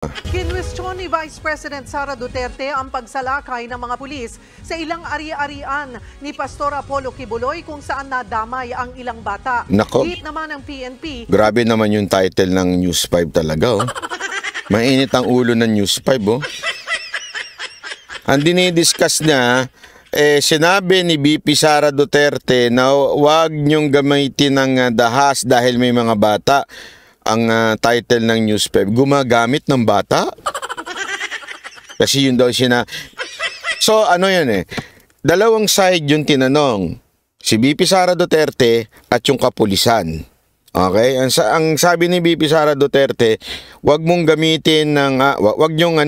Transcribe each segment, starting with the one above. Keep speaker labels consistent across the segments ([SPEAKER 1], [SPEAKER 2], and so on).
[SPEAKER 1] Kinwestiyon ni Vice President Sara Duterte ang pagsalakay ng mga pulis sa ilang ari-arian ni Pastor Apollo Kibuloy kung saan nadamay ang ilang bata.
[SPEAKER 2] Nako.
[SPEAKER 1] Hit naman ng PNP.
[SPEAKER 2] Grabe naman yung title ng News 5 talaga, oh. Mainit ang ulo ng News 5, oh. Ang dinidiscuss niya, sinabi ni VP Sara Duterte na huwag niyong gamitin ng dahas dahil may mga bata. Ang title ng News 5, gumagamit ng bata? Kasi yun daw So ano yun dalawang side yung tinanong. Si VP Sara Duterte at yung kapulisan. Okay? Ang sabi ni VP Sara Duterte, wag mong gamitin ng wag nyong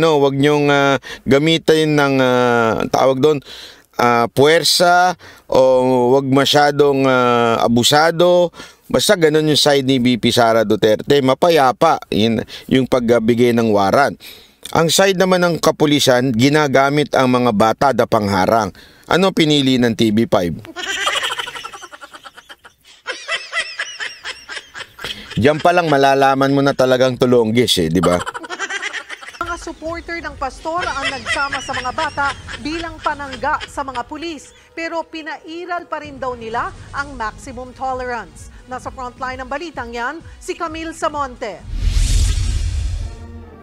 [SPEAKER 2] gamitin ng tawag doon puwersa o wag masyadong abusado. Basta ganun yung side ni VP Sara Duterte, mapayapa yung pagbigay ng waran. Ang side naman ng kapulisan, ginagamit ang mga bata na pangharang. Ano pinili ng TV5? Diyan pa lang malalaman mo na talagang tulonggis di ba?
[SPEAKER 1] Mga supporter ng pastor ang nagsama sa mga bata bilang panangga sa mga pulis. Pero pinairal pa rin daw nila ang maximum tolerance. Nasa frontline ng balitang yan, si Camille Samonte.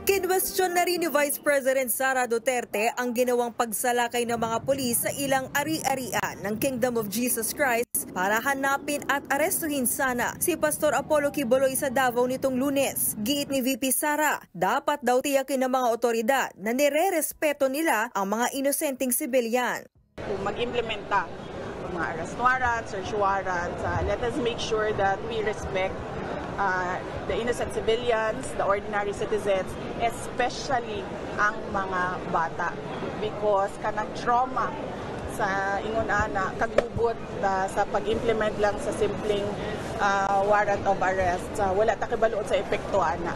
[SPEAKER 3] Kinwestiyon na rin ni Vice President Sara Duterte ang ginawang pagsalakay ng mga pulis sa ilang ari-arian ng Kingdom of Jesus Christ para hanapin at arestuhin sana si Pastor Apollo Kibuloy sa Davao nitong Lunes. Giit ni VP Sara, dapat daw tiyakin ng mga otoridad na nire-respeto nila ang mga inosenteng sibilyan.
[SPEAKER 4] Kung mag-implementa mga arrest warrants, search warrants, let us make sure that we respect the innocent civilians, the ordinary citizens, especially ang mga bata. Because kanang trauma sa ingon-ana, kagubot sa pag-implement lang sa simpleng warrant of arrest. Wala ta kibaluon sa epekto ana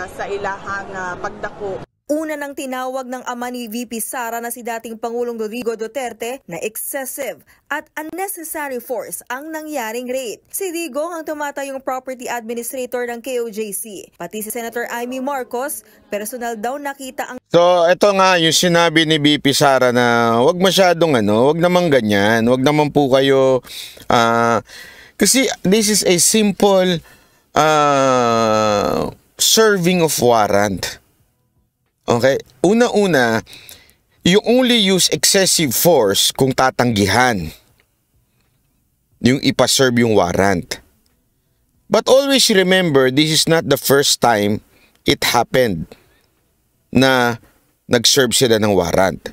[SPEAKER 4] sa ilahang pagdako.
[SPEAKER 3] Una nang tinawag ng ama ni VP Sara na si dating Pangulong Rodrigo Duterte na excessive at unnecessary force ang nangyaring raid. Si Digong ang tumatayong property administrator ng KOJC. Pati si Senator Amy Marcos, personal daw nakita ang...
[SPEAKER 2] So ito nga yung sinabi ni VP Sara na wag masyadong wag naman ganyan, wag naman po kayo... kasi this is a simple serving of warrant. Okay? Una-una, you only use excessive force kung tatanggihan yung ipaserve yung warrant. But always remember, this is not the first time it happened na nag-serve sila ng warrant.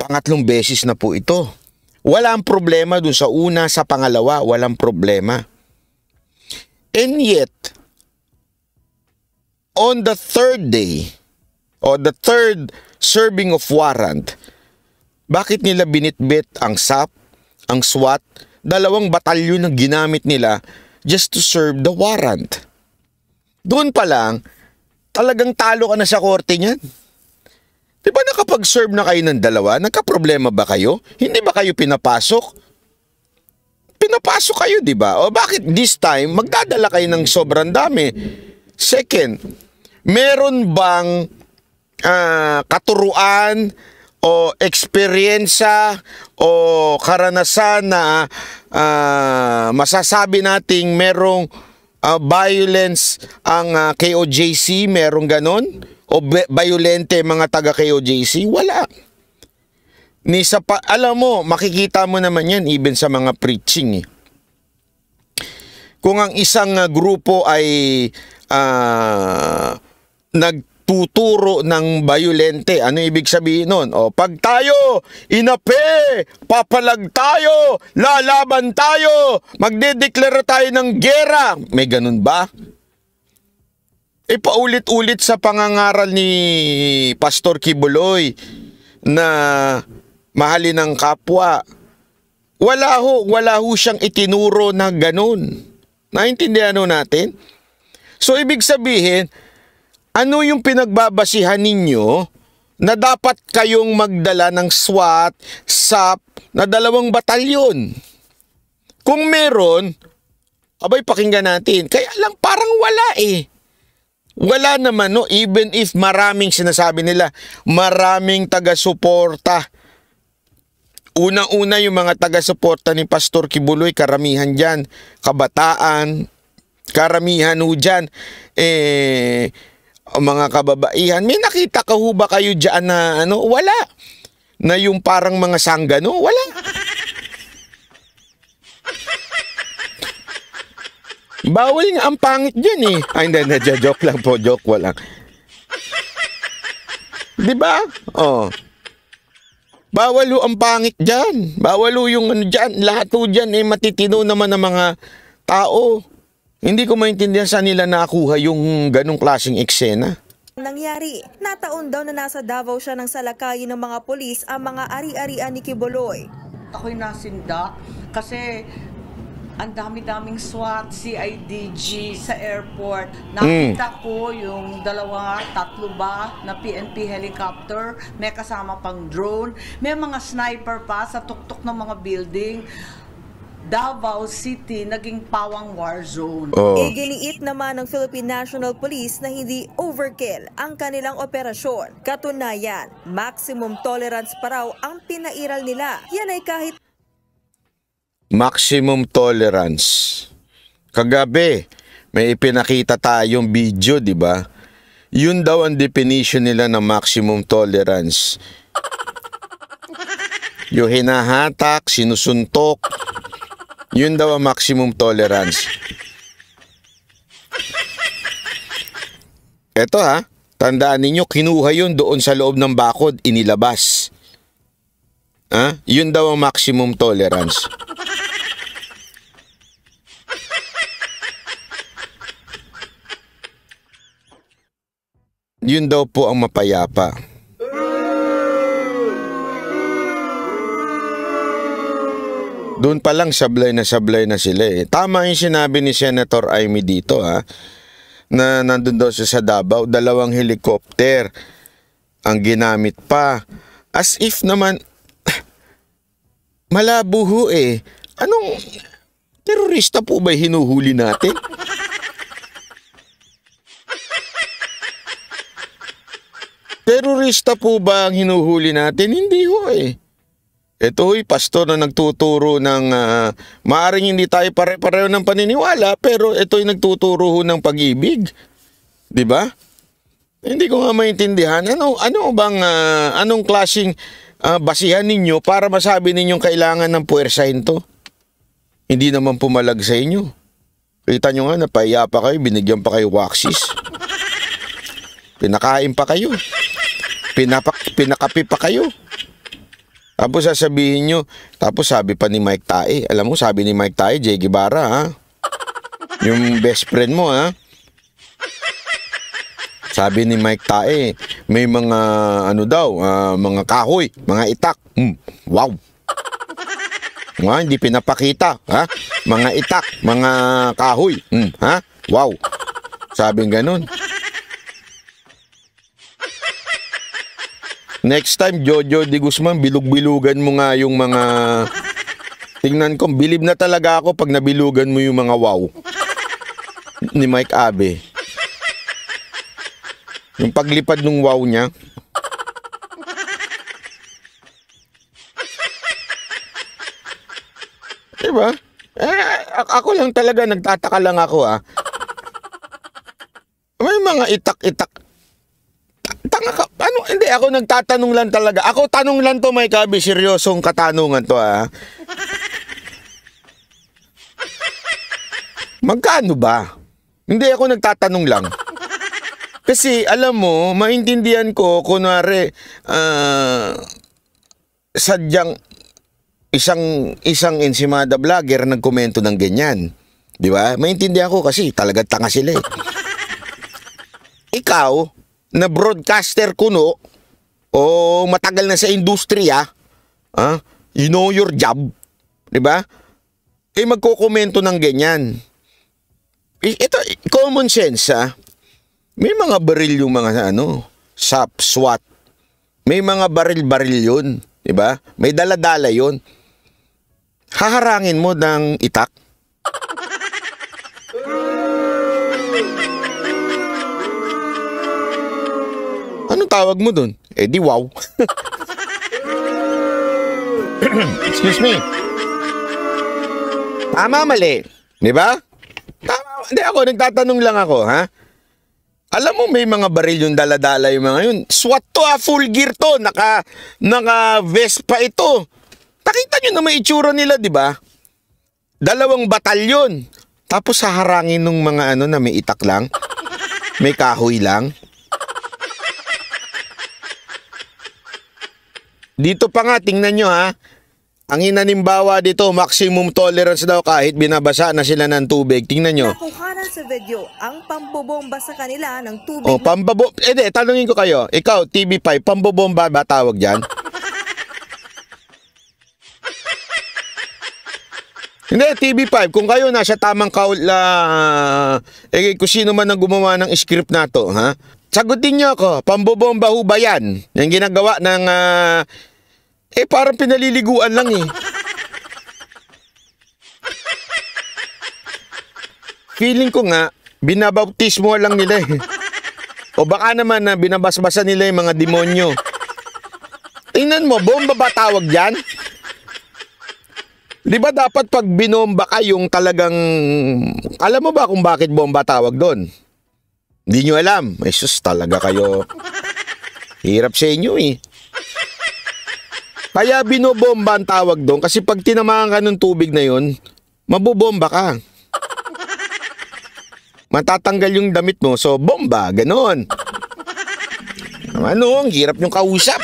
[SPEAKER 2] Pangatlong beses na po ito. Walang problema dun sa una, sa pangalawa, walang problema. And yet, on the third day, o the third serving of warrant, bakit nila binitbit ang SAP, ang SWAT, dalawang batalyon na ginamit nila just to serve the warrant? Doon pa lang, talagang talo ka na sa korte niyan. Di ba nakapag-serve na kayo ng dalawa? Nagka-problema ba kayo? Hindi ba kayo pinapasok? Pinapasok kayo, di ba? O bakit this time, magdadala kayo ng sobrang dami? Second, meron bang katuruan o eksperyensya o karanasan na masasabi nating merong violence ang KOJC, merong ganon? O violente mga taga KOJC? Wala. Alam mo, makikita mo naman yan even sa mga preaching. Kung ang isang grupo ay nagtuturo ng violente, ano ibig sabihin nun? O, pag tayo, inape, papalag tayo, lalaban tayo, magdedeklara tayo ng gera. May ganun ba? Paulit-ulit sa pangangaral ni Pastor Kibuloy na mahalin ang kapwa. Wala ho siyang itinuro na ganun. Naintindihan ho natin? So, ibig sabihin, ano yung pinagbabasihan ninyo na dapat kayong magdala ng SWAT, SAP na 2 batalyon? Kung meron, abay pakinggan natin. Kaya lang parang wala Wala naman, no? Even if maraming sinasabi nila, maraming taga-suporta. Una-una yung mga taga-suporta ni Pastor Kibuloy, karamihan dyan, kabataan, karamihan ho dyan, mga kababaihan. May nakita ka ho ba kayo dyan na ano? Wala. Na yung parang mga sanggano? Wala. Bawal nga ang pangit dyan eh. Ay, hindi, joke lang po, joke lang. Diba? Oh. Bawal ho ang pangit dyan. Bawal ho yung ano dyan. Lahat ho dyan matitino naman ng mga tao. Hindi ko maintindihan saan nila nakuha yung ganong klaseng eksena.
[SPEAKER 3] Nangyari, nataon daw na nasa Davao siya nang salakayin ng mga polis ang mga ari-arian ni Kibuloy.
[SPEAKER 5] Ako'y nasinda kasi ang dami-daming SWAT, CIDG sa airport. Nakita ko yung tatlo ba na PNP helicopter, may kasama pang drone, may mga sniper pa sa tuktok ng mga building. Davao City naging pawang war zone.
[SPEAKER 3] Iginiit naman ng Philippine National Police na hindi overkill ang kanilang operasyon. Katunayan, maximum tolerance pa raw ang pinairal nila. Yan ay kahit
[SPEAKER 2] Maximum tolerance. Kagabi, may ipinakita tayong video, di ba? Yun daw ang definition nila ng maximum tolerance. Yung hinahatak, sinusuntok, yun daw ang maximum tolerance. Eto tandaan ninyo, kinuha yun doon sa loob ng bakod, inilabas. Yun daw ang maximum tolerance. Yun daw po ang mapayapa. Doon pa lang sablay na sila eh. Tama yung sinabi ni Senator Amy dito na nandun daw siya sa Davao, 2 helicopter ang ginamit pa. As if naman, malabo ho eh. Anong terorista po ba hinuhuli natin? Terorista po ba ang hinuhuli natin? Hindi ho eh. Ito ho'y pastor na nagtuturo ng, maaring hindi tayo pare-pareho ng paniniwala, pero ito'y nagtuturo ho ng pag-ibig. Diba? Hindi ko nga maintindihan. Anong klaseng basihan ninyo para masabi ninyong kailangan ng puwersahin to? Hindi naman pumalag sa inyo. Kita nyo nga, napahiya pa kayo, binigyan pa kayo waxis. Pinakain pa kayo. Pinakapi pa kayo. Tapos sasabihin nyo, tapos sabi pa ni Mike Tae, alam mo sabi ni Mike Tae, Jay Guevara yung best friend mo sabi ni Mike Tae, may mga mga kahoy, mga itak, wow. Hindi pinapakita, mga itak, mga kahoy, wow. Sabing ganun. Next time, Jojo de Guzman, bilug-bilugan mo nga yung mga... Tingnan ko, bilib na talaga ako pag nabilugan mo yung mga wow. Ni Mike Abe. Yung paglipad ng wow niya. Diba? Ako lang talaga, nagtataka lang ako May mga itak-itak. Tanga ka, hindi ako nagtatanong lang talaga. Ako tanong lang to, may kabi, seryosong katanungan to Magkano ba? Hindi ako nagtatanong lang. Kasi alam mo, maintindihan ko, kunwari, sadyang isang ensimada vlogger nagkomento ng ganyan. Di ba? Maintindihan ko kasi talagang tanga sila Ikaw, na broadcaster kuno o matagal na sa industriya, you know your job, di ba? Magkokomento ng ganyan. Ito, common sense, May mga baril yung mga, SAP, SWAT. May mga baril-baril yun, di ba? May dala-dala yun. Haharangin mo ng itak. Anong tawag mo dun? Eh di wow. Excuse me. Tama, mali. Di ba? Tama. Hindi, ako, nagtatanong lang ako, ha? Alam mo, may mga baril yung daladala yung mga yun. SWAT to, full gear to. Naka-vest pa ito. Nakita nyo na may itsura nila, di ba? 2 batalyon. Tapos haharangin ng mga na may itak lang. May kahoy lang. Dito pa nga, tingnan nyo, ha? Ang hinanimbawa dito, maximum tolerance daw kahit binabasa na sila ng tubig. Tingnan nyo.
[SPEAKER 3] Nakuhanan sa video ang pambobomba sa kanila ng tubig.
[SPEAKER 2] Oh, tanungin ko kayo. Ikaw, TV5, pambobomba ba tawag dyan? Hindi, TV5, kung kayo nasa tamang kung sino man ang gumawa ng script na to, ha? Sagutin nyo ako, pambobomba ho ba yan? Yung ginagawa ng, parang pinaliliguan lang eh. Feeling ko nga, binabautismo lang nila eh. O baka naman na binabasbasa nila yung mga demonyo. Tingnan mo, bomba ba tawag dyan? Di ba dapat pag binomba ka yung talagang... Alam mo ba kung bakit bomba tawag doon? Hindi nyo alam. Ay sus, talaga kayo. Hirap sa inyo eh. Kaya binobomba ang tawag doon kasi pag tinamaan ka ng tubig na yun, mabobomba ka. Matatanggal yung damit mo, so bomba, ganon. Ano, ang hirap yung kausap.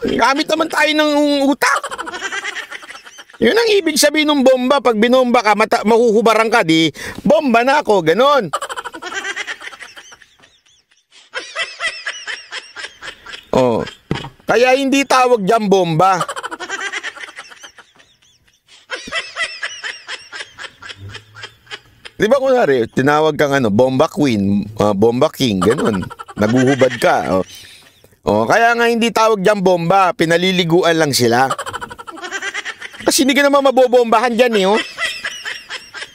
[SPEAKER 2] Gamit naman tayo ng utak. Yun ang ibig sabihin ng bomba. Pag binomba ka, mahuhubaran ka, di, bomba na ako, ganon. Oh. Kaya hindi tawag dyan bomba. Di ba kunwari, tinawag kang bomba queen, bomba king, ganon. Naguhubad ka. Oh, kaya nga hindi tawag dyan bomba, pinaliliguan lang sila. Kasi hindi ka naman mabobombahan dyan eh, oh.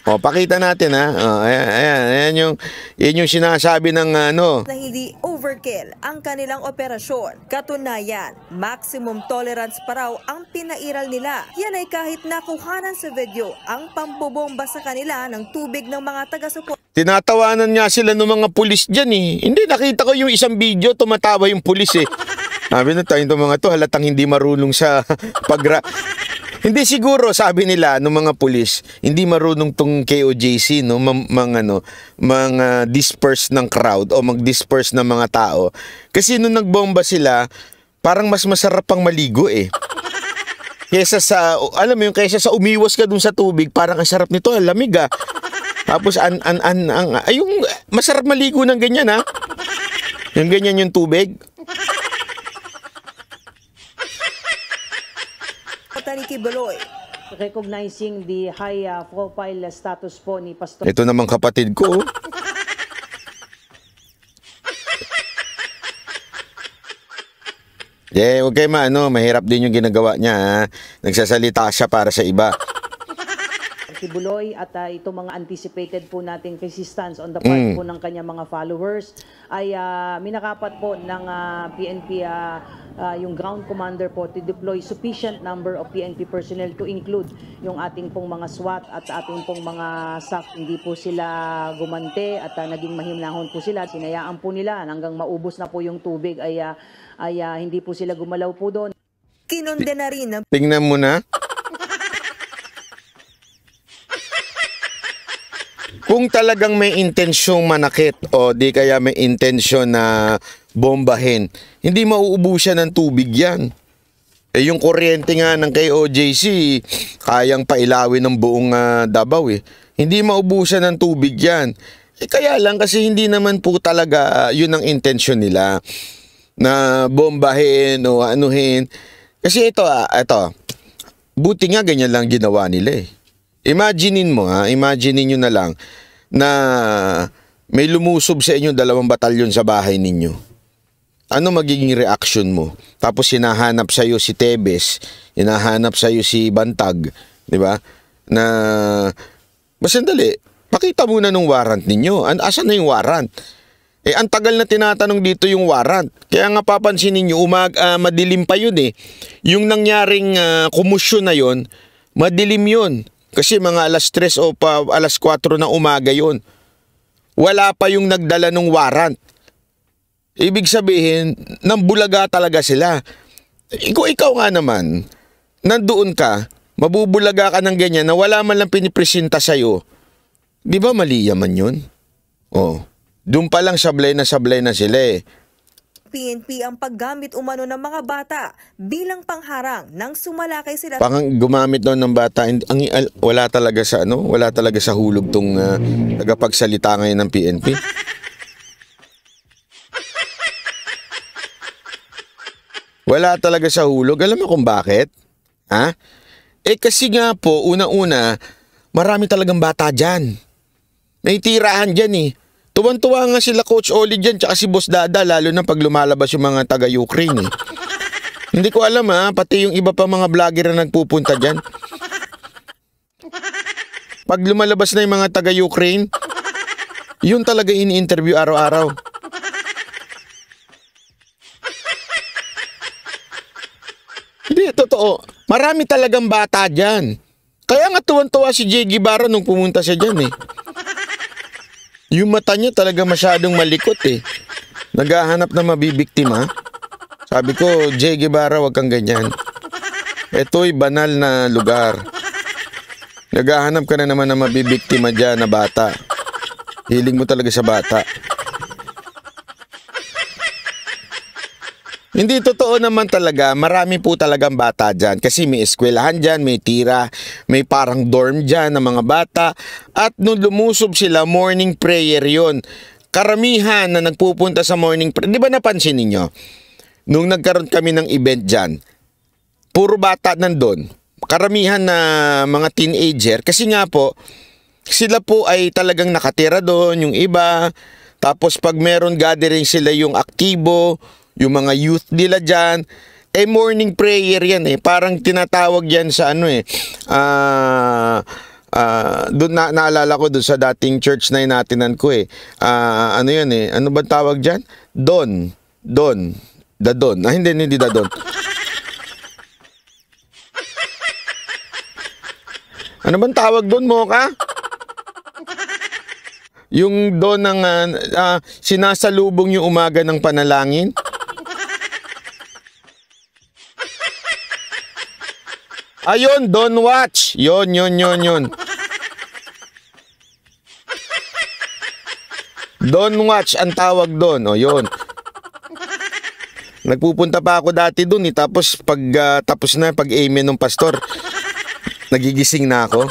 [SPEAKER 2] Oh, pakita natin, ha. Oh, ayan yung sinasabi ng
[SPEAKER 3] Na hindi overkill ang kanilang operasyon. Katunayan, maximum tolerance pa raw ang pinairal nila. Yan ay kahit nakuhanan sa video ang pambobomba sa kanila ng tubig ng mga taga-support.
[SPEAKER 2] Tinatawanan nga sila ng mga pulis dyan eh. Hindi, nakita ko yung isang video, tumatawa yung pulis eh. Sabi na tayo, itong mga to halatang hindi marunong sa Hindi siguro, sabi nila ng mga pulis, hindi marunong tong KOJC, no, mga disperse ng crowd o mag-disperse ng mga tao. Kasi nung nagbomba sila, parang mas masarap pang maligo eh. Kesa sa, alam mo yung, kesa sa umiwas ka dun sa tubig, parang ang sarap nito, ang lamig ah. Tapos, yung masarap maligo ng ganyan ah. Yung ganyan yung tubig.
[SPEAKER 3] Ricky Beloy.
[SPEAKER 6] Recognizing the high profile status po ni Pastor.
[SPEAKER 2] Ito naman kapatid ko. Okay mahirap din yung ginagawa niya. Ha? Nagsasalita siya para sa iba.
[SPEAKER 6] Si Buloy at itong mga anticipated po nating resistance on the part po ng kanyang mga followers ay minakapat po ng PNP yung ground commander po to deploy sufficient number of PNP personnel to include yung ating pong mga SWAT at ating pong mga SAF. Hindi po sila gumante at naging mahimlahon po sila. Sinayaan po nila hanggang maubos na po yung tubig ay hindi po sila gumalaw po doon.
[SPEAKER 3] Kinondena rin ng
[SPEAKER 2] Tingnan mo na. Kung talagang may intensyong manakit o di kaya may intensyon na bombahin, hindi mauubusan ng tubig yan. Yung kuryente nga ng KOJC, kayang pailawin ng buong Davao eh. Hindi maubusan ng tubig yan. Kaya lang kasi hindi naman po talaga yun ang intensyon nila na bombahin o anuhin. Kasi ito, buti nga ganyan lang ginawa nila eh. Imaginin mo imaginin nyo na lang na may lumusob sa inyo 2 batalyon sa bahay ninyo. Ano magiging reaction mo? Tapos hinahanap sa iyo si Tebes, hinahanap sa iyo si Bantag, di ba? Na sandali, pakita muna ng warrant ninyo. Asan na yung warrant? Ang tagal na tinatanong dito yung warrant. Kaya nga papansinin nyo, madilim pa yun eh. Yung nangyaring kumusyon na yun, madilim yun. Kasi mga alas 3 o alas 4 ng umaga yun. Wala pa yung nagdala ng warrant. Ibig sabihin, nambulaga talaga sila. Ikaw nga naman, nandoon ka, mabubulaga ka ng ganyan na wala man lang pinipresenta sa'yo. Di ba mali yaman yun? Doon pa lang sablay na sila eh.
[SPEAKER 3] PNP ang paggamit umano ng mga bata bilang pangharang nang sumalakay sila.
[SPEAKER 2] Gumamit noon ng bata, wala talaga sa hulog tong tagapagsalita ngayon ng PNP. Wala talaga sa hulog. Alam mo kung bakit? Kasi nga po, una-una, marami talagang bata dyan. May tirahan dyan eh. Tuwan-tuwa nga sila Coach Oli dyan tsaka si Boss Dada, lalo na pag lumalabas yung mga taga-Ukraine eh. Hindi ko alam pati yung iba pa mga vlogger na nagpupunta dyan. Pag lumalabas na yung mga taga-Ukraine, yun talaga ini-interview araw-araw. Hindi, totoo. Marami talagang bata dyan. Kaya nga tuwan-tuwa si Jay Guevara nung pumunta siya dyan eh. Yung mata niya talaga masyadong malikot eh. Naghahanap na mabibiktima. Sabi ko, Jay Guevara, wag kang ganyan. Ito'y banal na lugar. Naghahanap ka na naman na mabibiktima dyan na bata. Hiling mo talaga sa bata. Hindi totoo naman talaga, marami po talagang bata dyan. Kasi may eskwelahan dyan, may tira, may parang dorm dyan ng mga bata. At nung lumusob sila, morning prayer yon. Karamihan na nagpupunta sa morning prayer. Di ba napansin ninyo? Nung nagkaroon kami ng event dyan, puro bata nandun. Karamihan na mga teenager. Kasi nga po, sila po ay talagang nakatira doon, yung iba. Tapos pag meron gathering sila yung aktibo, yung mga youth nila dyan, morning prayer yan eh. Parang tinatawag yan sa doon naalala ko doon sa dating church na inatinan ko eh. Ano yun eh? Ano ba tawag dyan? Don. Hindi Dadon. Ano bang tawag doon mo ka? Yung doon ng sinasalubong yung umaga ng panalangin. Ayun, Don't Watch. Yon. Don't Watch ang tawag doon. Yun. Nagpupunta pa ako dati doon eh. Tapos pag tapos na pag-amen ng pastor, nagigising na ako.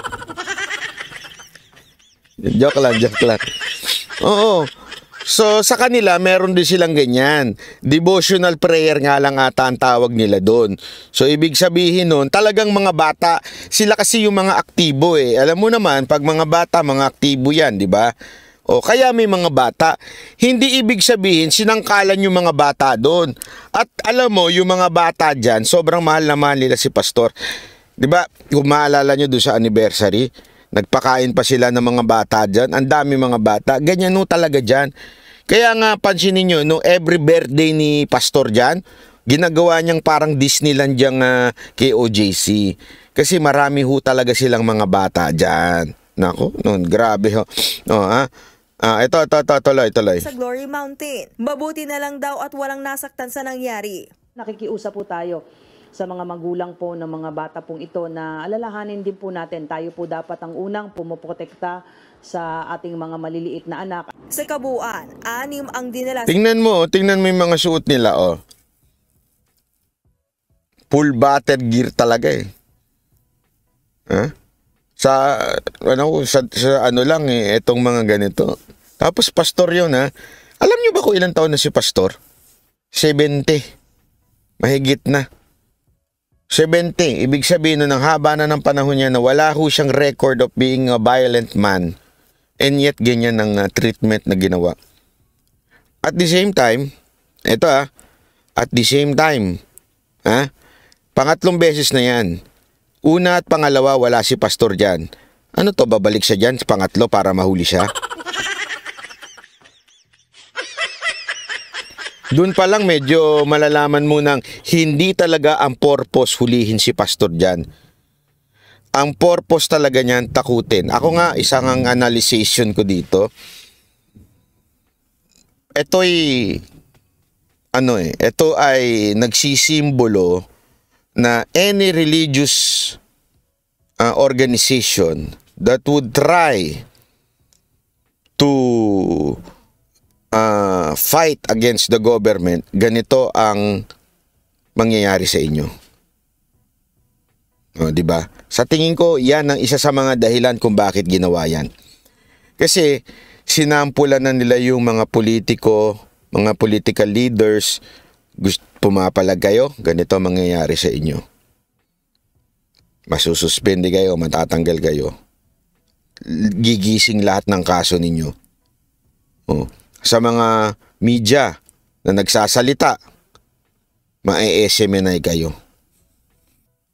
[SPEAKER 2] Joke lang. Oo. So sa kanila meron din silang ganyan. Devotional prayer nga lang ata ang tawag nila doon. So ibig sabihin nun, talagang mga bata, sila kasi yung mga aktibo eh. Alam mo naman, pag mga bata, mga aktibo yan, di ba? Kaya may mga bata. Hindi ibig sabihin, sinangkalan yung mga bata doon. At alam mo, yung mga bata dyan, sobrang mahal na mahal nila si Pastor. Di ba? Kung maalala nyo doon sa anniversary, nagpakain pa sila ng mga bata dyan. Ang dami mga bata. Ganyan talaga dyan. Kaya nga pansinin nyo, every birthday ni Pastor dyan, ginagawa niyang parang Disneyland dyan KOJC. Kasi marami talaga silang mga bata dyan. Nako, grabe ho. Ito, tuloy.
[SPEAKER 3] Sa Glory Mountain, mabuti na lang daw at walang nasaktan sa nangyari.
[SPEAKER 6] Nakikiusap po tayo sa mga magulang po ng mga bata pong ito na alalahanin din po natin. Tayo po dapat ang unang pumoprotekta sa ating mga maliliit na anak.
[SPEAKER 3] Sa kabuuan, 6 ang dinala.
[SPEAKER 2] Tingnan mo yung mga suot nila Full battle gear talaga eh. Sa ano lang eh, itong mga ganito. Tapos pastor yun Alam niyo ba kung ilang taon na si Pastor? 70. Mahigit na. 70. Ibig sabihin ng haba na ng panahon niya na wala ho siyang record of being a violent man. And yet, ganyan ang treatment na ginawa. At the same time, pangatlong beses na yan. Una at pangalawa, wala si Pastor dyan. Babalik siya dyan sa pangatlo para mahuli siya? Doon pa lang medyo malalaman mo nang hindi talaga ang purpose hulihin si pastor dyan. Ang purpose talaga niyan, takutin. Ako nga, isang ang analyzation ko dito. Ito ay nagsisimbolo na any religious organization that would try to fight against the government, ganito ang mangyayari sa inyo. Di ba? Sa tingin ko, yan ang isa sa mga dahilan kung bakit ginawa yan. Kasi sinampulan na nila yung mga politiko, mga political leaders, pumapalag kayo, ganito ang mangyayari sa inyo. Masususpende kayo, matatanggal kayo. Gigising lahat ng kaso ninyo. Sa mga media na nagsasalita, ma-SMNI kayo.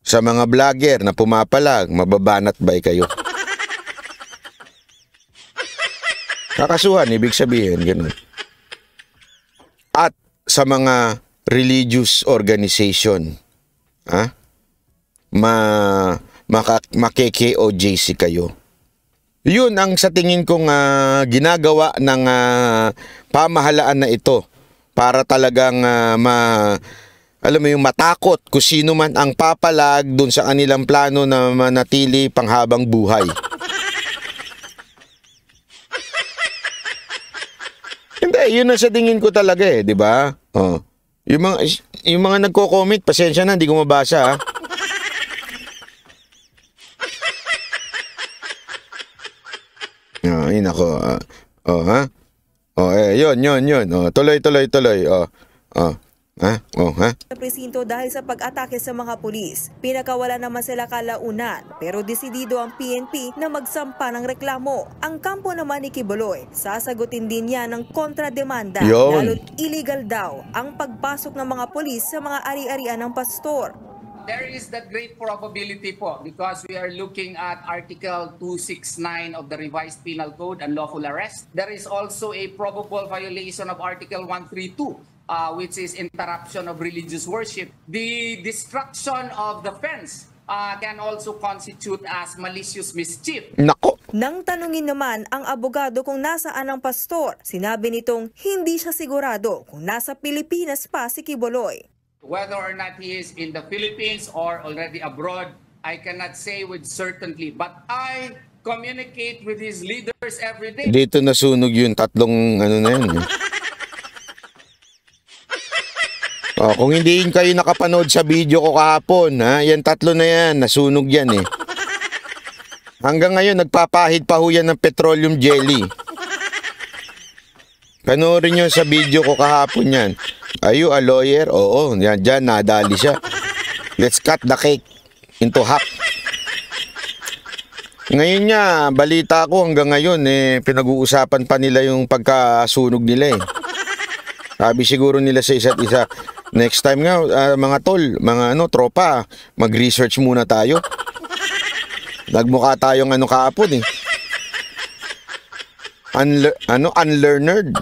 [SPEAKER 2] Sa mga vlogger na pumapalag, mababanat bay kayo. Kakasuhan, ibig sabihin, ganun. At sa mga religious organization, maki-KOJC kayo. Yun ang sa tingin kong ginagawa ng pamahalaan na ito para talagang alam mo yung matakot kung sino man ang papalag dun sa kanilang plano na manatili panghabang buhay. Hindi, yun ang sa tingin ko talaga di ba? Yung mga nagko-comment, pasensya na, hindi ko mabasa Ayun ako. Yun. Tuloy.
[SPEAKER 3] Sa presinto dahil sa pag-atake sa mga pulis. Pinakawala naman sila kalaunan pero desidido ang PNP na magsampa ng reklamo. Ang kampo naman ni Quiboloy, sasagutin din niya ng kontrademanda lalo't illegal daw ang pagpasok ng mga pulis sa mga ari-arian ng pastor.
[SPEAKER 7] There is that great probability po because we are looking at Article 269 of the Revised Penal Code, unlawful arrest. There is also a probable violation of Article 132, which is interruption of religious worship. The destruction of the fence can also constitute as malicious mischief.
[SPEAKER 2] Nako!
[SPEAKER 3] Nang tanungin naman ang abogado kung nasaan ang pastor, sinabi nitong hindi siya sigurado kung nasa Pilipinas pa si Quiboloy.
[SPEAKER 7] Whether or not he is in the Philippines or already abroad, I cannot say with certainty. But I communicate with his leaders every day.
[SPEAKER 2] Dito nasunog yung tatlong na yun. Kung hindi kayo nakapanood sa video ko kahapon, yan tatlo na yan, nasunog yan Hanggang ngayon, nagpapahid pa ho yan ng petroleum jelly. Panoorin nyo sa video ko kahapon yan. Are you a lawyer? Oo, yan dyan, nadali siya. Let's cut the cake into half. Ngayon nga, balita ko hanggang ngayon, pinag-uusapan pa nila yung pagkasunog nila Sabi siguro nila sa isa't isa, next time nga, mga tol, mga tropa, mag-research muna tayo. Nagmukha tayong kahapon Unlearned.